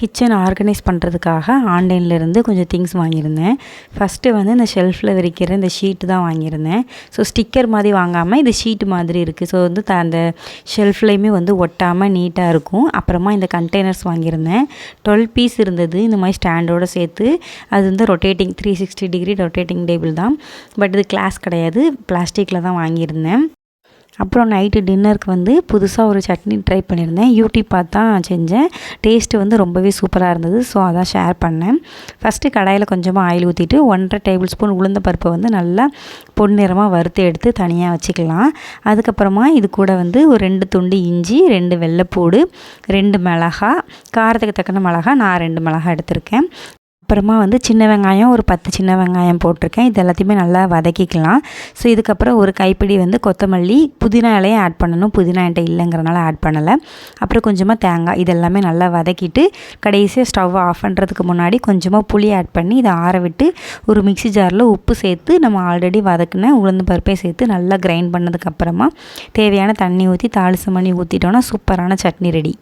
Kitchen organise பண்ணுறதுக்காக ஆன்லைன்லேருந்து கொஞ்சம் things வாங்கியிருந்தேன். ஃபஸ்ட்டு வந்து இந்த ஷெல்ஃபில் விரிக்கிற இந்த ஷீட்டு தான் வாங்கியிருந்தேன். ஸோ ஸ்டிக்கர் மாதிரி வாங்காமல் இது ஷீட்டு மாதிரி இருக்குது. ஸோ வந்து அந்த ஷெல்ஃப்லேயுமே வந்து ஒட்டாமல் நீட்டாக இருக்கும். அப்புறமா இந்த கண்டெய்னர்ஸ் வாங்கியிருந்தேன். 12 பீஸ் இருந்தது இந்த மாதிரி ஸ்டாண்டோடு சேர்த்து. அது வந்து ரொட்டேட்டிங் 360 டிகிரி ரொட்டேட்டிங் டேபிள் தான். பட் இது கிளாஸ் கிடையாது, பிளாஸ்டிக்கில் தான் வாங்கியிருந்தேன். அப்புறம் நைட்டு டின்னருக்கு வந்து புதுசாக ஒரு சட்னி ட்ரை பண்ணியிருந்தேன். யூடியூப் பார்த்து தான் செஞ்சேன். டேஸ்ட்டு வந்து ரொம்பவே சூப்பராக இருந்தது. ஸோ அதான் ஷேர் பண்ணேன். ஃபஸ்ட்டு கடாயில் கொஞ்சமாக ஆயில் ஊற்றிட்டு 1½ டேபிள் ஸ்பூன் உளுந்த பருப்பை வந்து நல்லா பொன்னிறமாக வறுத்து எடுத்து தனியாக வச்சுக்கலாம். அதுக்கப்புறமா இது கூட வந்து ஒரு 2 துண்டு இஞ்சி, 2 வெள்ளைப்பூடு, 2 மிளகா, காரத்துக்கு தக்கன மிளகா, நான் 2 மிளகா எடுத்திருக்கேன். அப்புறமா வந்து சின்ன வெங்காயம் ஒரு 10 சின்ன வெங்காயம் போட்டிருக்கேன். இது எல்லாத்தையுமே நல்லா வதக்கிக்கலாம். ஸோ இதுக்கப்புறம் ஒரு கைப்பிடி வந்து கொத்தமல்லி, புதினா இலையும் ஆட் பண்ணணும். புதினா என்கிட்ட இல்லைங்கிறனால ஆட் பண்ணலை. அப்புறம் கொஞ்சமாக தேங்காய், இது எல்லாமே நல்லா வதக்கிட்டு கடைசியாக ஸ்டவ் ஆஃப் பண்ணுறதுக்கு முன்னாடி கொஞ்சமாக புளி ஆட் பண்ணி இதை ஆற விட்டு ஒரு மிக்ஸி ஜாரில் உப்பு சேர்த்து நம்ம ஆல்ரெடி வதக்கின உளுந்து பருப்பை சேர்த்து நல்லா கிரைண்ட் பண்ணதுக்கப்புறமா தேவையான தண்ணி ஊற்றி தாளிசம் பண்ணி ஊற்றிட்டோன்னா சூப்பரான சட்னி ரெடி.